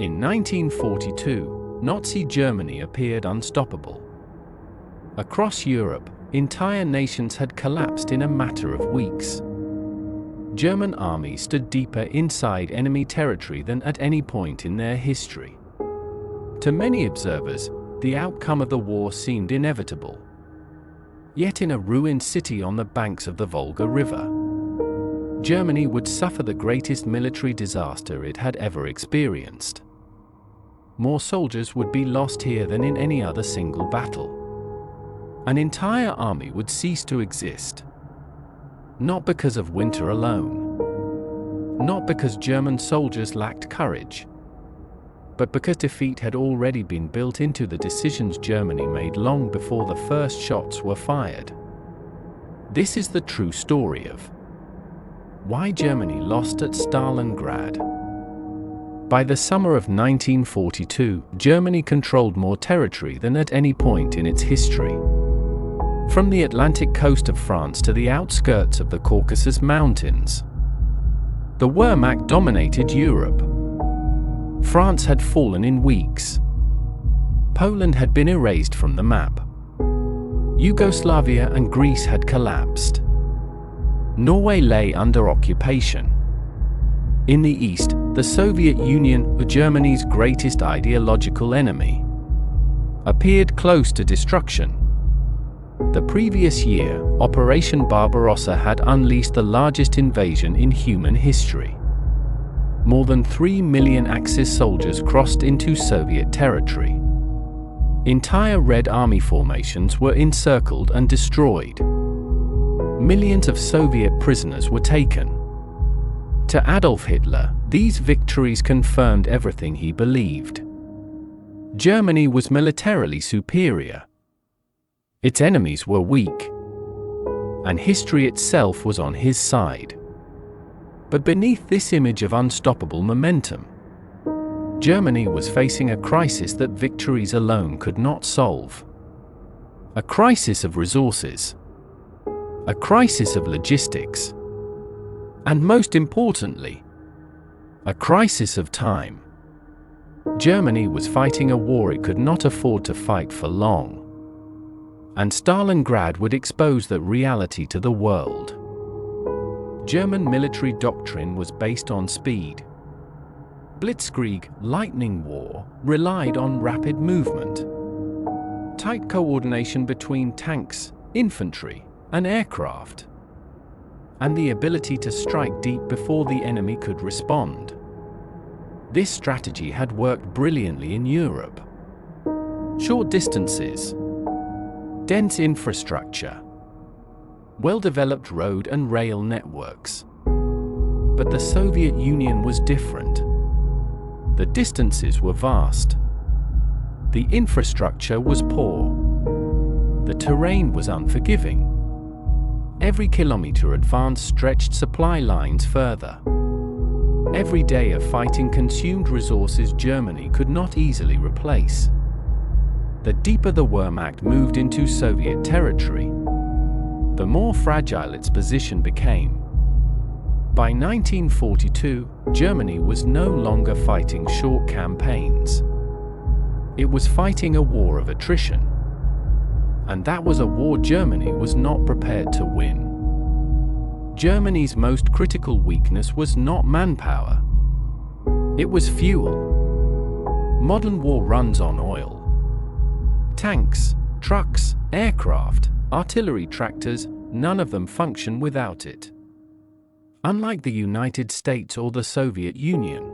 In 1942, Nazi Germany appeared unstoppable. Across Europe, entire nations had collapsed in a matter of weeks. German armies stood deeper inside enemy territory than at any point in their history. To many observers, the outcome of the war seemed inevitable. Yet in a ruined city on the banks of the Volga River, Germany would suffer the greatest military disaster it had ever experienced. More soldiers would be lost here than in any other single battle. An entire army would cease to exist. Not because of winter alone. Not because German soldiers lacked courage. But because defeat had already been built into the decisions Germany made long before the first shots were fired. This is the true story of why Germany lost at Stalingrad. By the summer of 1942, Germany controlled more territory than at any point in its history. From the Atlantic coast of France to the outskirts of the Caucasus Mountains, the Wehrmacht dominated Europe. France had fallen in weeks. Poland had been erased from the map. Yugoslavia and Greece had collapsed. Norway lay under occupation. In the east, the Soviet Union, Germany's greatest ideological enemy, appeared close to destruction. The previous year, Operation Barbarossa had unleashed the largest invasion in human history. More than 3 million Axis soldiers crossed into Soviet territory. Entire Red Army formations were encircled and destroyed. Millions of Soviet prisoners were taken. To Adolf Hitler, these victories confirmed everything he believed. Germany was militarily superior. Its enemies were weak. And history itself was on his side. But beneath this image of unstoppable momentum, Germany was facing a crisis that victories alone could not solve. A crisis of resources. A crisis of logistics. And most importantly, a crisis of time. Germany was fighting a war it could not afford to fight for long. And Stalingrad would expose that reality to the world. German military doctrine was based on speed. Blitzkrieg, lightning war, relied on rapid movement. Tight coordination between tanks, infantry, and aircraft. And the ability to strike deep before the enemy could respond. This strategy had worked brilliantly in Europe. Short distances, dense infrastructure, well-developed road and rail networks. But the Soviet Union was different. The distances were vast. The infrastructure was poor. The terrain was unforgiving. Every kilometer advanced stretched supply lines further. Every day of fighting consumed resources Germany could not easily replace. The deeper the Wehrmacht moved into Soviet territory, the more fragile its position became. By 1942, Germany was no longer fighting short campaigns. It was fighting a war of attrition. And that was a war Germany was not prepared to win. Germany's most critical weakness was not manpower. It was fuel. Modern war runs on oil. Tanks, trucks, aircraft, artillery tractors, none of them function without it. Unlike the United States or the Soviet Union,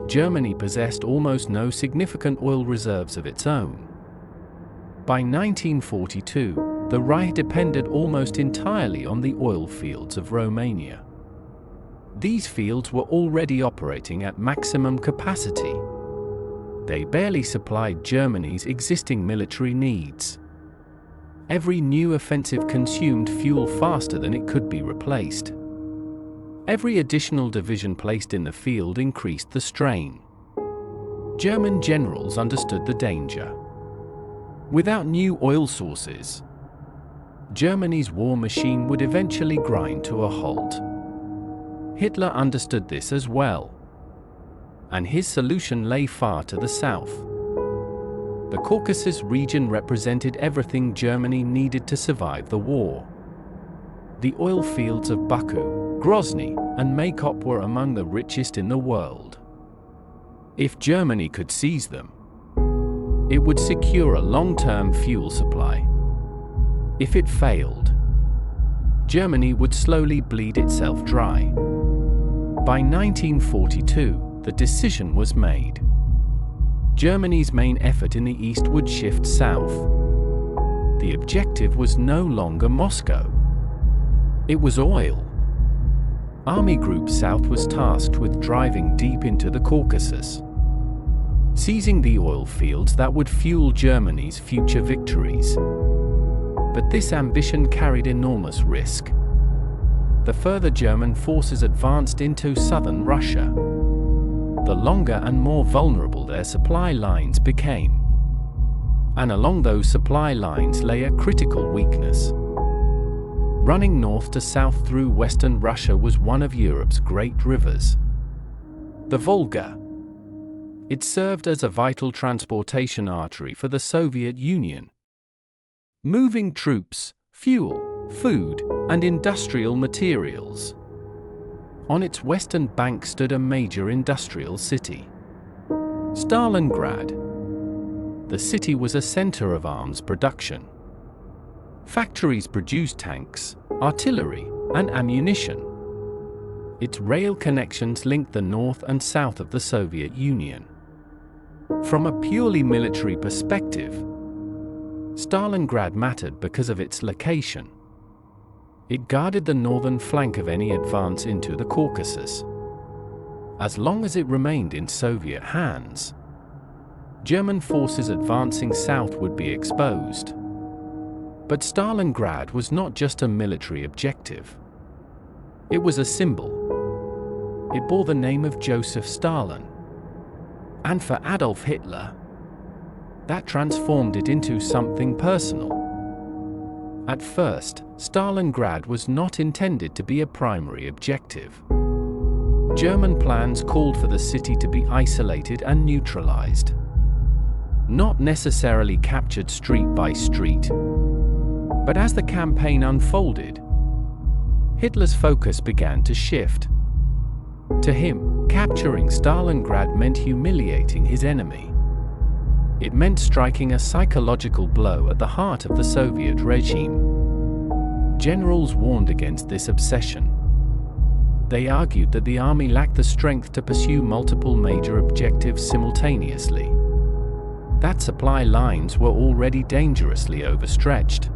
Germany possessed almost no significant oil reserves of its own. By 1942, the Reich depended almost entirely on the oil fields of Romania. These fields were already operating at maximum capacity. They barely supplied Germany's existing military needs. Every new offensive consumed fuel faster than it could be replaced. Every additional division placed in the field increased the strain. German generals understood the danger. Without new oil sources, Germany's war machine would eventually grind to a halt. Hitler understood this as well. and his solution lay far to the south. The Caucasus region represented everything Germany needed to survive the war. The oil fields of Baku, Grozny, and Maykop were among the richest in the world. If Germany could seize them, it would secure a long-term fuel supply. If it failed, Germany would slowly bleed itself dry. By 1942, the decision was made. Germany's main effort in the east would shift south. The objective was no longer Moscow. It was oil. Army Group South was tasked with driving deep into the Caucasus, seizing the oil fields that would fuel Germany's future victories. But this ambition carried enormous risk. The further German forces advanced into southern Russia, the longer and more vulnerable their supply lines became. And along those supply lines lay a critical weakness. Running north to south through western Russia was one of Europe's great rivers, the Volga. It served as a vital transportation artery for the Soviet Union, moving troops, fuel, food, and industrial materials. On its western bank stood a major industrial city, Stalingrad. The city was a center of arms production. Factories produced tanks, artillery, and ammunition. Its rail connections linked the north and south of the Soviet Union. From a purely military perspective, Stalingrad mattered because of its location. It guarded the northern flank of any advance into the Caucasus. As long as it remained in Soviet hands, German forces advancing south would be exposed. But Stalingrad was not just a military objective. It was a symbol. It bore the name of Joseph Stalin. And for Adolf Hitler, that transformed it into something personal. At first, Stalingrad was not intended to be a primary objective. German plans called for the city to be isolated and neutralized, not necessarily captured street by street. But as the campaign unfolded, Hitler's focus began to shift. To him, capturing Stalingrad meant humiliating his enemy. It meant striking a psychological blow at the heart of the Soviet regime. Generals warned against this obsession. They argued that the army lacked the strength to pursue multiple major objectives simultaneously, that supply lines were already dangerously overstretched,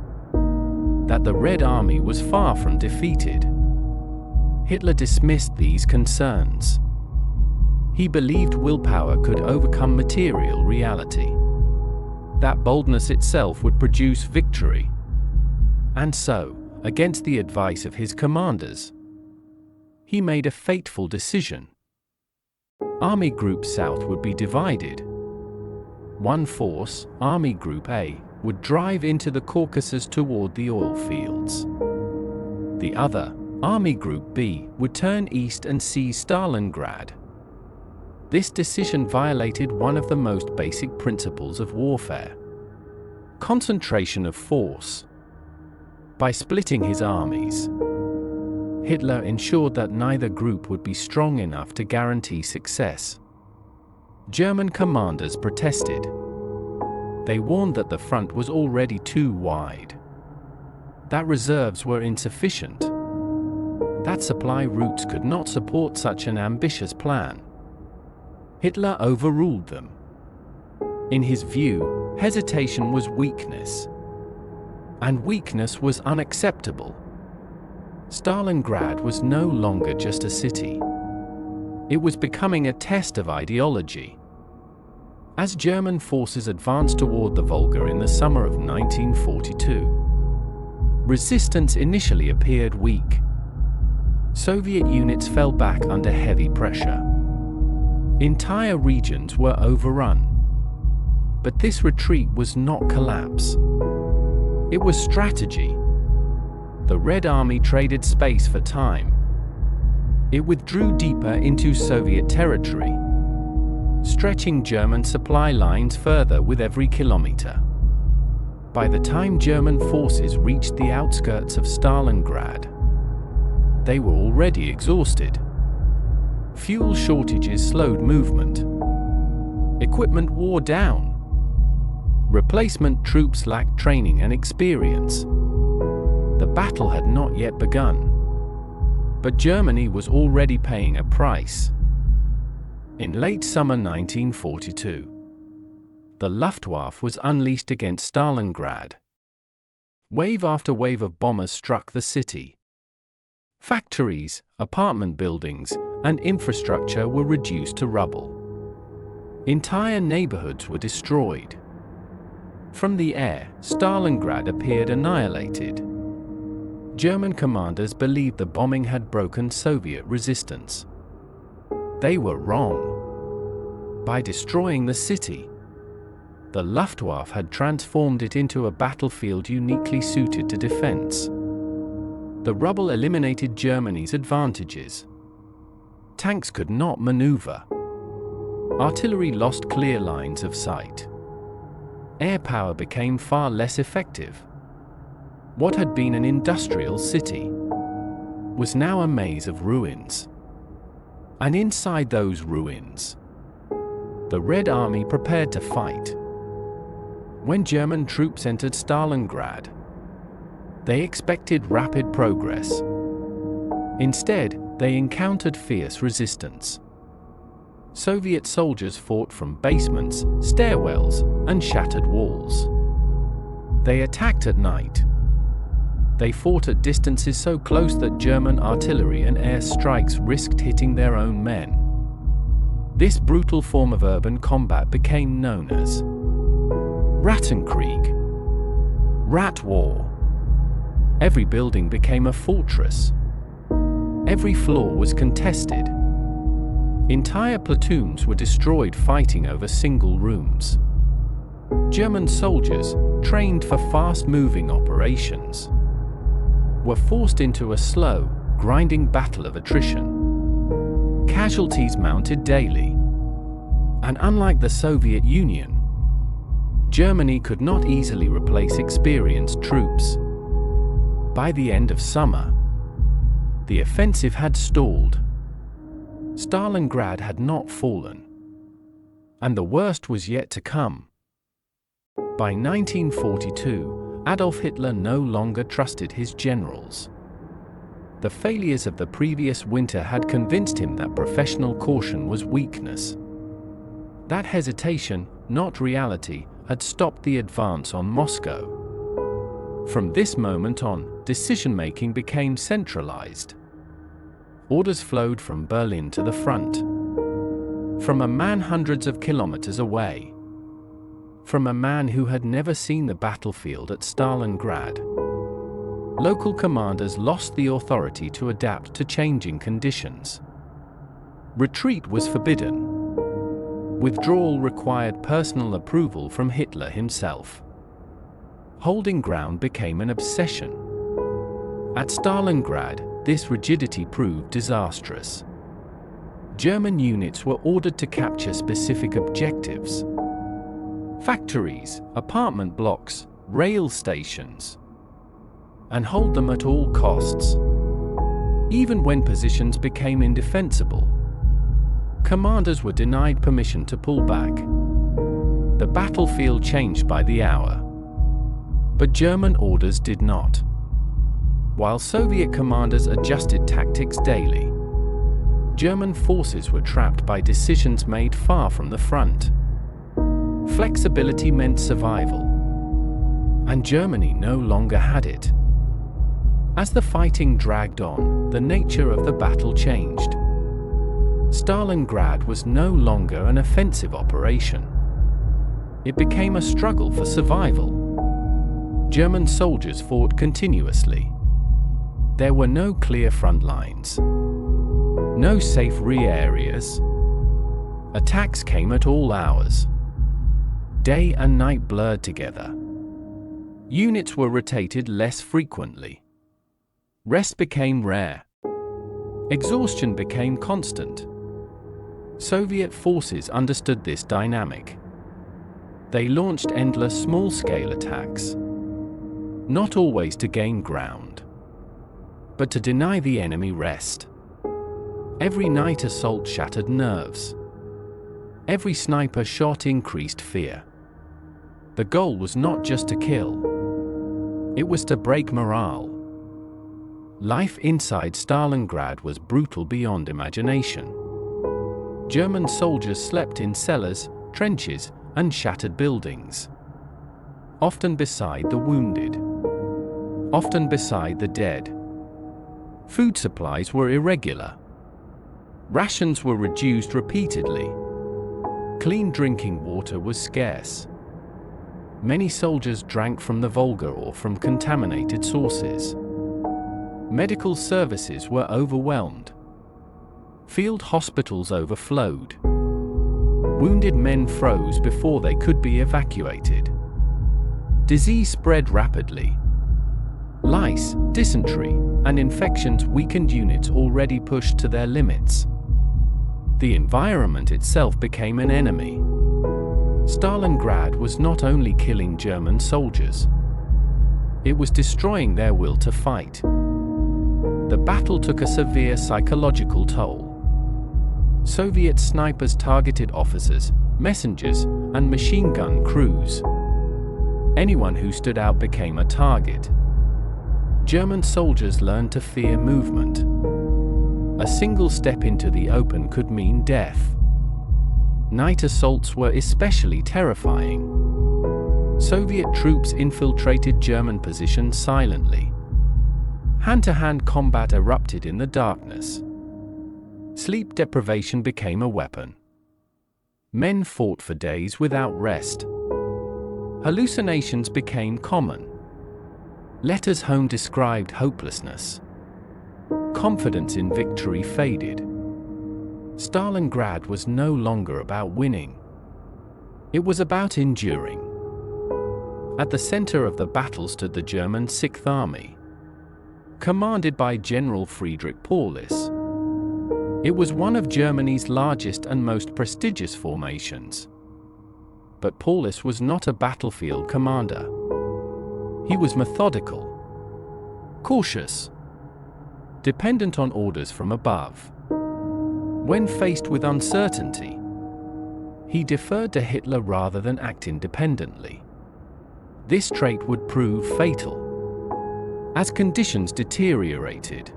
that the Red Army was far from defeated. Hitler dismissed these concerns. He believed willpower could overcome material reality, that boldness itself would produce victory. And so, against the advice of his commanders, he made a fateful decision. Army Group South would be divided. One force, Army Group A, would drive into the Caucasus toward the oil fields. The other, Army Group B, would turn east and seize Stalingrad. This decision violated one of the most basic principles of warfare: concentration of force. By splitting his armies, Hitler ensured that neither group would be strong enough to guarantee success. German commanders protested. They warned that the front was already too wide, that reserves were insufficient, that supply routes could not support such an ambitious plan. Hitler overruled them. In his view, hesitation was weakness, and weakness was unacceptable. Stalingrad was no longer just a city. It was becoming a test of ideology. As German forces advanced toward the Volga in the summer of 1942, resistance initially appeared weak. Soviet units fell back under heavy pressure. Entire regions were overrun. But this retreat was not collapse. It was strategy. The Red Army traded space for time. It withdrew deeper into Soviet territory, stretching German supply lines further with every kilometer. By the time German forces reached the outskirts of Stalingrad, they were already exhausted. Fuel shortages slowed movement. Equipment wore down. Replacement troops lacked training and experience. The battle had not yet begun, but Germany was already paying a price. In late summer 1942, the Luftwaffe was unleashed against Stalingrad. Wave after wave of bombers struck the city. Factories, apartment buildings, and infrastructure were reduced to rubble. Entire neighborhoods were destroyed. From the air, Stalingrad appeared annihilated. German commanders believed the bombing had broken Soviet resistance. They were wrong. By destroying the city, the Luftwaffe had transformed it into a battlefield uniquely suited to defense. The rubble eliminated Germany's advantages. Tanks could not maneuver. Artillery lost clear lines of sight. Air power became far less effective. What had been an industrial city was now a maze of ruins. And inside those ruins, the Red Army prepared to fight. When German troops entered Stalingrad, they expected rapid progress. Instead, they encountered fierce resistance. Soviet soldiers fought from basements, stairwells, and shattered walls. They attacked at night. They fought at distances so close that German artillery and air strikes risked hitting their own men. This brutal form of urban combat became known as Rattenkrieg, Rat War. Every building became a fortress. Every floor was contested. Entire platoons were destroyed fighting over single rooms. German soldiers, trained for fast-moving operations, were forced into a slow, grinding battle of attrition. Casualties mounted daily. And unlike the Soviet Union, Germany could not easily replace experienced troops. By the end of summer, the offensive had stalled. Stalingrad had not fallen. And the worst was yet to come. By 1942, Adolf Hitler no longer trusted his generals. The failures of the previous winter had convinced him that professional caution was weakness. That hesitation, not reality, had stopped the advance on Moscow. From this moment on, decision-making became centralized. Orders flowed from Berlin to the front. From a man hundreds of kilometers away. From a man who had never seen the battlefield at Stalingrad. Local commanders lost the authority to adapt to changing conditions. Retreat was forbidden. Withdrawal required personal approval from Hitler himself. Holding ground became an obsession. At Stalingrad, this rigidity proved disastrous. German units were ordered to capture specific objectives: factories, apartment blocks, rail stations, and hold them at all costs. Even when positions became indefensible, commanders were denied permission to pull back. The battlefield changed by the hour, but German orders did not. While Soviet commanders adjusted tactics daily, German forces were trapped by decisions made far from the front. Flexibility meant survival, and Germany no longer had it. As the fighting dragged on, the nature of the battle changed. Stalingrad was no longer an offensive operation. It became a struggle for survival. German soldiers fought continuously. There were no clear front lines. No safe rear areas. Attacks came at all hours. Day and night blurred together. Units were rotated less frequently. Rest became rare. Exhaustion became constant. Soviet forces understood this dynamic. They launched endless small-scale attacks, not always to gain ground, but to deny the enemy rest. Every night assault shattered nerves. Every sniper shot increased fear. The goal was not just to kill. It was to break morale. Life inside Stalingrad was brutal beyond imagination. German soldiers slept in cellars, trenches, and shattered buildings. Often beside the wounded. Often beside the dead. Food supplies were irregular. Rations were reduced repeatedly. Clean drinking water was scarce. Many soldiers drank from the Volga or from contaminated sources. Medical services were overwhelmed. Field hospitals overflowed. Wounded men froze before they could be evacuated. Disease spread rapidly. Lice, dysentery, and infections weakened units already pushed to their limits. The environment itself became an enemy. Stalingrad was not only killing German soldiers, it was destroying their will to fight. The battle took a severe psychological toll. Soviet snipers targeted officers, messengers, and machine gun crews. Anyone who stood out became a target. German soldiers learned to fear movement. A single step into the open could mean death. Night assaults were especially terrifying. Soviet troops infiltrated German positions silently. Hand-to-hand combat erupted in the darkness. Sleep deprivation became a weapon. Men fought for days without rest. Hallucinations became common. Letters home described hopelessness. Confidence in victory faded. Stalingrad was no longer about winning. It was about enduring. At the center of the battle stood the German Sixth Army, commanded by General Friedrich Paulus. It was one of Germany's largest and most prestigious formations. But Paulus was not a battlefield commander. He was methodical, cautious, dependent on orders from above. When faced with uncertainty, he deferred to Hitler rather than act independently. This trait would prove fatal. As conditions deteriorated,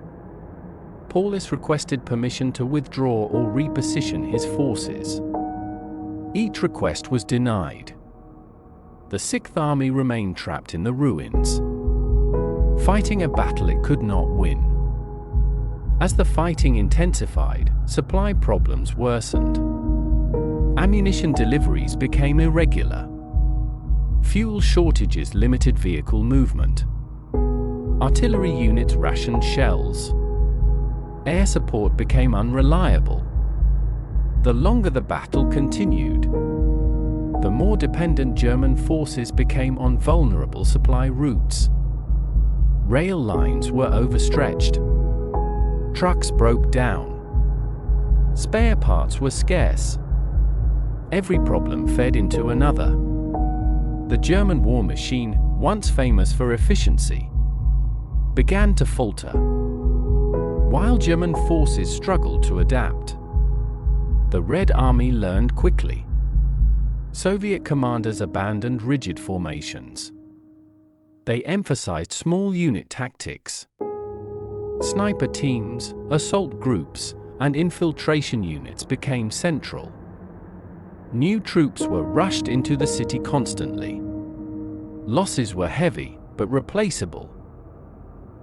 Paulus requested permission to withdraw or reposition his forces. Each request was denied. The Sixth Army remained trapped in the ruins, fighting a battle it could not win. As the fighting intensified, supply problems worsened. Ammunition deliveries became irregular. Fuel shortages limited vehicle movement. Artillery units rationed shells. Air support became unreliable. The longer the battle continued, the more dependent German forces became on vulnerable supply routes. Rail lines were overstretched. Trucks broke down. Spare parts were scarce. Every problem fed into another. The German war machine, once famous for efficiency, began to falter. While German forces struggled to adapt, the Red Army learned quickly. Soviet commanders abandoned rigid formations. They emphasized small unit tactics. Sniper teams, assault groups, and infiltration units became central. New troops were rushed into the city constantly. Losses were heavy, but replaceable.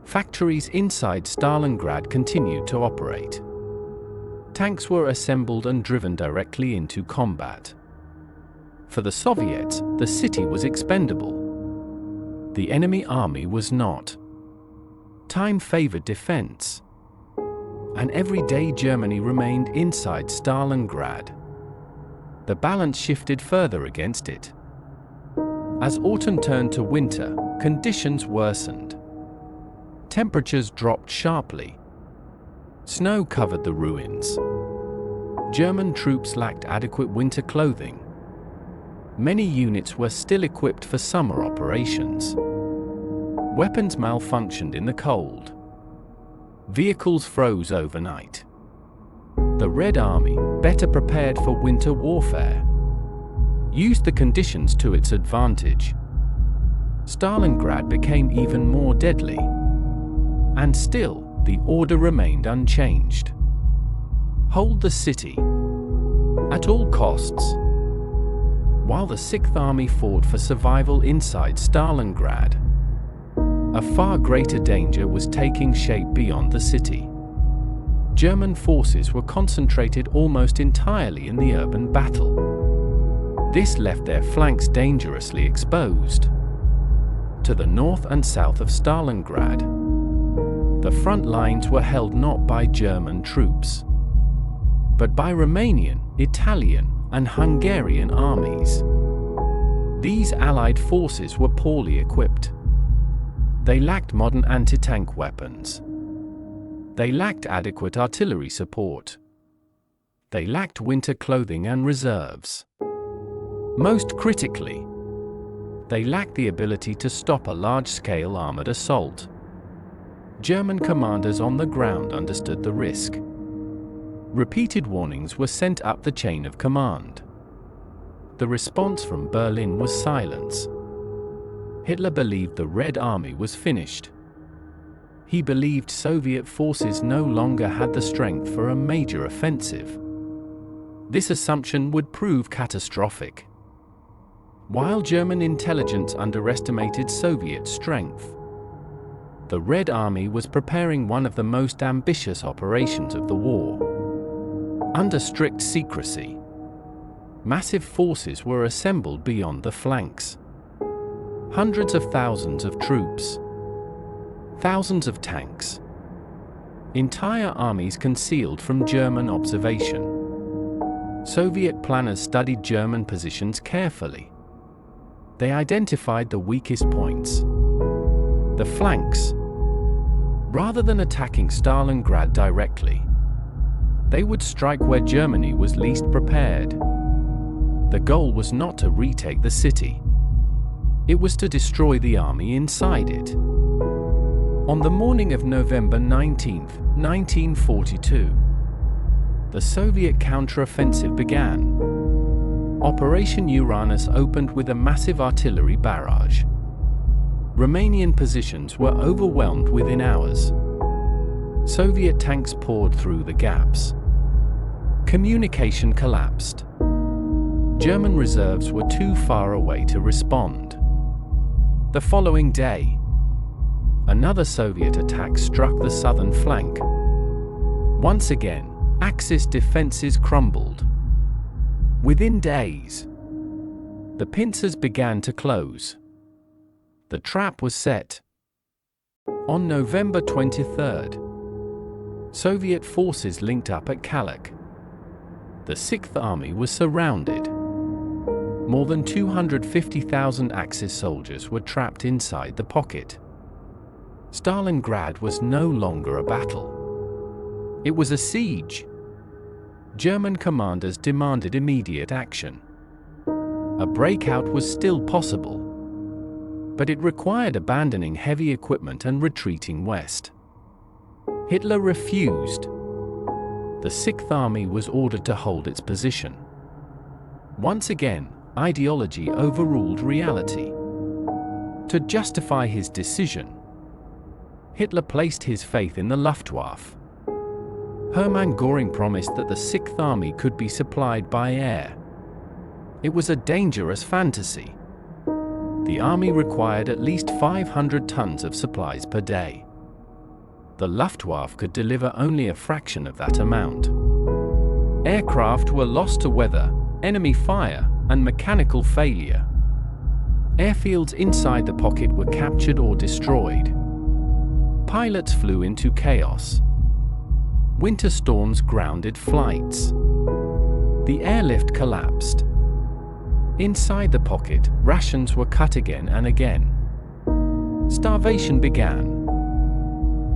Factories inside Stalingrad continued to operate. Tanks were assembled and driven directly into combat. For the Soviets, the city was expendable. The enemy army was not. Time favored defense. And every day Germany remained inside Stalingrad, the balance shifted further against it. As autumn turned to winter, conditions worsened. Temperatures dropped sharply. Snow covered the ruins. German troops lacked adequate winter clothing. Many units were still equipped for summer operations. Weapons malfunctioned in the cold. Vehicles froze overnight. The Red Army, better prepared for winter warfare, used the conditions to its advantage. Stalingrad became even more deadly. And still, the order remained unchanged. Hold the city at all costs. While the Sixth Army fought for survival inside Stalingrad, a far greater danger was taking shape beyond the city. German forces were concentrated almost entirely in the urban battle. This left their flanks dangerously exposed. To the north and south of Stalingrad, the front lines were held not by German troops, but by Romanian, Italian, and Hungarian armies. These Allied forces were poorly equipped. They lacked modern anti-tank weapons. They lacked adequate artillery support. They lacked winter clothing and reserves. Most critically, they lacked the ability to stop a large-scale armored assault. German commanders on the ground understood the risk. Repeated warnings were sent up the chain of command. The response from Berlin was silence. Hitler believed the Red Army was finished. He believed Soviet forces no longer had the strength for a major offensive. This assumption would prove catastrophic. While German intelligence underestimated Soviet strength, the Red Army was preparing one of the most ambitious operations of the war. Under strict secrecy, massive forces were assembled beyond the flanks. Hundreds of thousands of troops, thousands of tanks, entire armies concealed from German observation. Soviet planners studied German positions carefully. They identified the weakest points, the flanks. Rather than attacking Stalingrad directly, they would strike where Germany was least prepared. The goal was not to retake the city. It was to destroy the army inside it. On the morning of November 19, 1942, the Soviet counteroffensive began. Operation Uranus opened with a massive artillery barrage. Romanian positions were overwhelmed within hours. Soviet tanks poured through the gaps. Communication collapsed. German reserves were too far away to respond. The following day, another Soviet attack struck the southern flank. Once again, Axis defenses crumbled. Within days, the pincers began to close. The trap was set. On November 23rd, Soviet forces linked up at Kalach. The Sixth Army was surrounded. More than 250,000 Axis soldiers were trapped inside the pocket. Stalingrad was no longer a battle. It was a siege. German commanders demanded immediate action. A breakout was still possible, but it required abandoning heavy equipment and retreating west. Hitler refused. The Sixth Army was ordered to hold its position. Once again, ideology overruled reality. To justify his decision, Hitler placed his faith in the Luftwaffe. Hermann Göring promised that the Sixth Army could be supplied by air. It was a dangerous fantasy. The army required at least 500 tons of supplies per day. The Luftwaffe could deliver only a fraction of that amount. Aircraft were lost to weather, enemy fire, and mechanical failure. Airfields inside the pocket were captured or destroyed. Pilots flew into chaos. Winter storms grounded flights. The airlift collapsed. Inside the pocket, rations were cut again and again. Starvation began.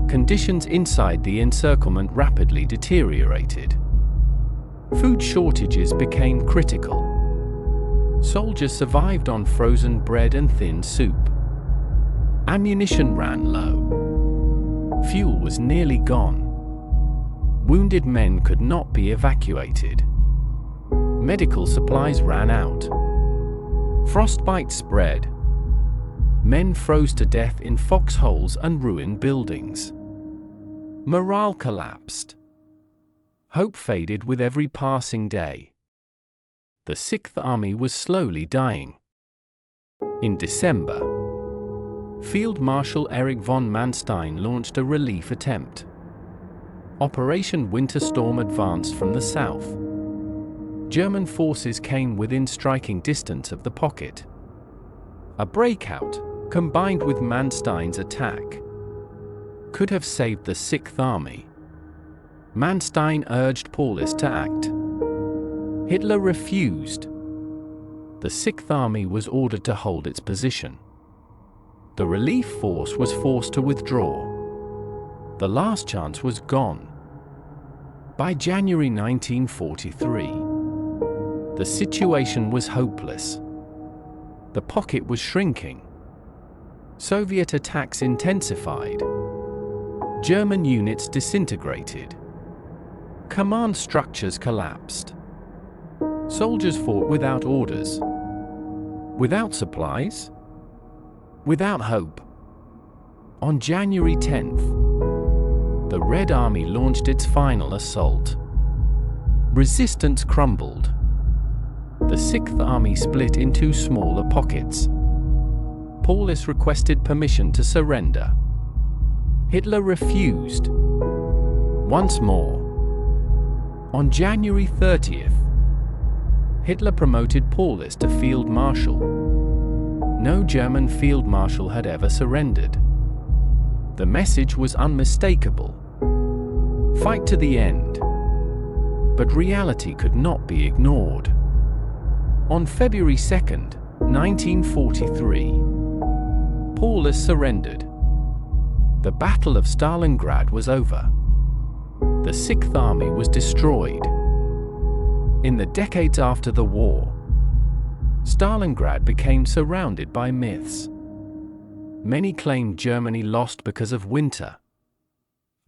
Conditions inside the encirclement rapidly deteriorated. Food shortages became critical. Soldiers survived on frozen bread and thin soup. Ammunition ran low. Fuel was nearly gone. Wounded men could not be evacuated. Medical supplies ran out. Frostbite spread. Men froze to death in foxholes and ruined buildings. Morale collapsed. Hope faded with every passing day. The Sixth Army was slowly dying. In December, Field Marshal Erich von Manstein launched a relief attempt. Operation Winter Storm advanced from the south. German forces came within striking distance of the pocket. A breakout, combined with Manstein's attack, could have saved the Sixth Army. Manstein urged Paulus to act. Hitler refused. The Sixth Army was ordered to hold its position. The relief force was forced to withdraw. The last chance was gone. By January 1943, the situation was hopeless. The pocket was shrinking. Soviet attacks intensified. German units disintegrated. Command structures collapsed. Soldiers fought without orders, without supplies, without hope. On January 10th, the Red Army launched its final assault. Resistance crumbled. The Sixth Army split into smaller pockets. Paulus requested permission to surrender. Hitler refused. Once more. On January 30th, Hitler promoted Paulus to Field Marshal. No German Field Marshal had ever surrendered. The message was unmistakable. Fight to the end. But reality could not be ignored. On February 2nd, 1943, Paulus surrendered. The Battle of Stalingrad was over. The Sixth Army was destroyed. In the decades after the war, Stalingrad became surrounded by myths. Many claimed Germany lost because of winter.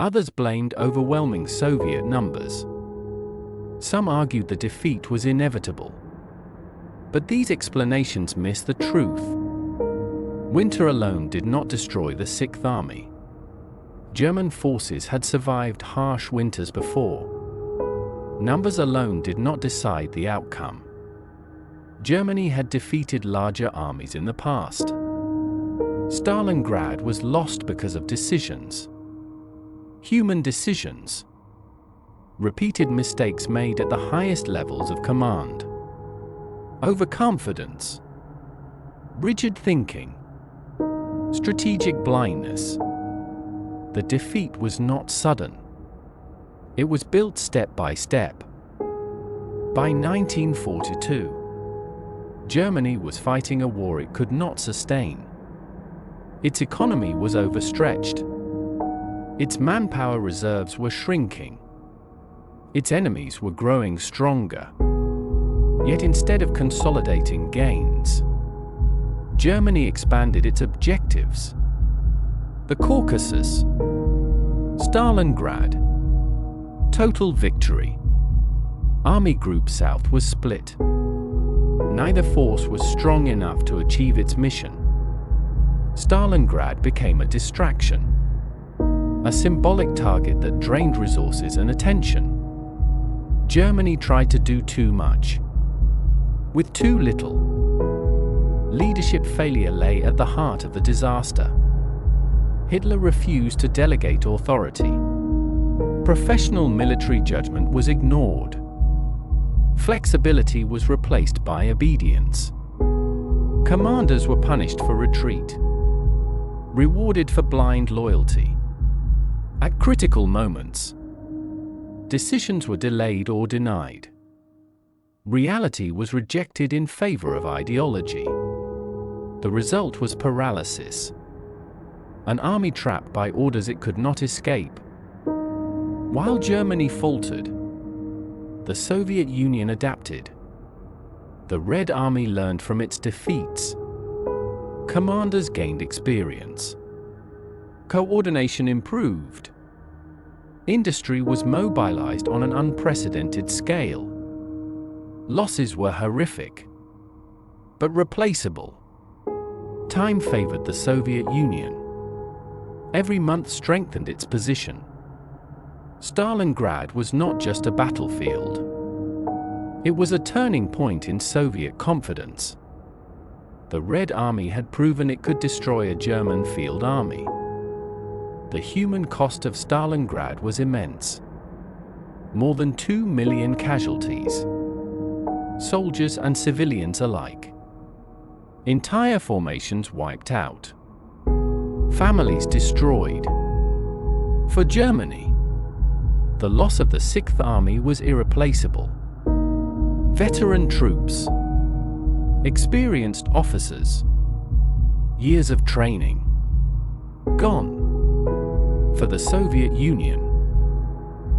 Others blamed overwhelming Soviet numbers. Some argued the defeat was inevitable. But these explanations miss the truth. Winter alone did not destroy the Sixth Army. German forces had survived harsh winters before. Numbers alone did not decide the outcome. Germany had defeated larger armies in the past. Stalingrad was lost because of decisions. Human decisions. Repeated mistakes made at the highest levels of command. Overconfidence. Rigid thinking. Strategic blindness. The defeat was not sudden. It was built step by step. By 1942, Germany was fighting a war it could not sustain. Its economy was overstretched. Its manpower reserves were shrinking. Its enemies were growing stronger. Yet instead of consolidating gains, Germany expanded its objectives. The Caucasus, Stalingrad, total victory. Army Group South was split. Neither force was strong enough to achieve its mission. Stalingrad became a distraction, a symbolic target that drained resources and attention. Germany tried to do too much, with too little. Leadership failure lay at the heart of the disaster. Hitler refused to delegate authority. Professional military judgment was ignored. Flexibility was replaced by obedience. Commanders were punished for retreat, rewarded for blind loyalty. At critical moments, decisions were delayed or denied. Reality was rejected in favor of ideology. The result was paralysis. An army trapped by orders it could not escape. While Germany faltered, the Soviet Union adapted. The Red Army learned from its defeats. Commanders gained experience. Coordination improved. Industry was mobilized on an unprecedented scale. Losses were horrific, but replaceable. Time favored the Soviet Union. Every month strengthened its position. Stalingrad was not just a battlefield. It was a turning point in Soviet confidence. The Red Army had proven it could destroy a German field army. The human cost of Stalingrad was immense. More than 2 million casualties. Soldiers and civilians alike. Entire formations wiped out. Families destroyed. For Germany, the loss of the Sixth Army was irreplaceable. Veteran troops. Experienced officers. Years of training. Gone. For the Soviet Union,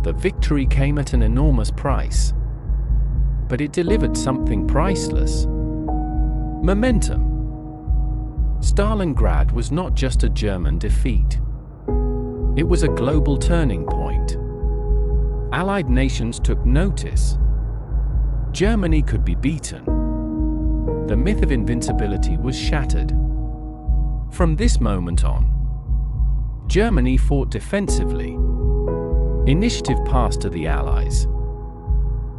the victory came at an enormous price. But it delivered something priceless. Momentum. Stalingrad was not just a German defeat. It was a global turning point. Allied nations took notice. Germany could be beaten. The myth of invincibility was shattered. From this moment on, Germany fought defensively. Initiative passed to the Allies.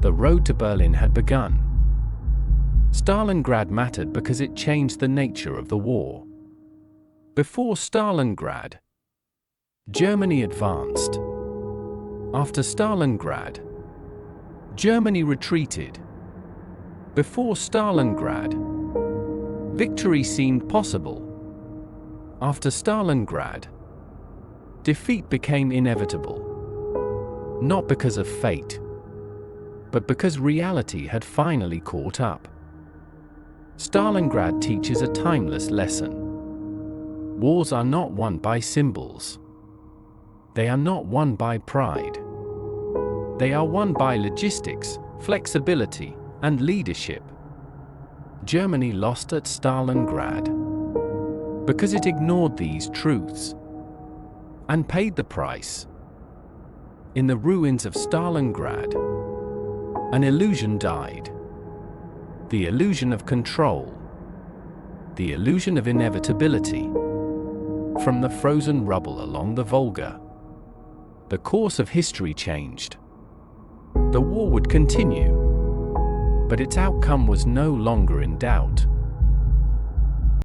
The road to Berlin had begun. Stalingrad mattered because it changed the nature of the war. Before Stalingrad, Germany advanced. After Stalingrad, Germany retreated. Before Stalingrad, victory seemed possible. After Stalingrad, defeat became inevitable. Not because of fate, but because reality had finally caught up. Stalingrad teaches a timeless lesson. Wars are not won by symbols. They are not won by pride. They are won by logistics, flexibility, and leadership. Germany lost at Stalingrad because it ignored these truths and paid the price. In the ruins of Stalingrad, an illusion died. The illusion of control. The illusion of inevitability. From the frozen rubble along the Volga, the course of history changed. The war would continue, but its outcome was no longer in doubt.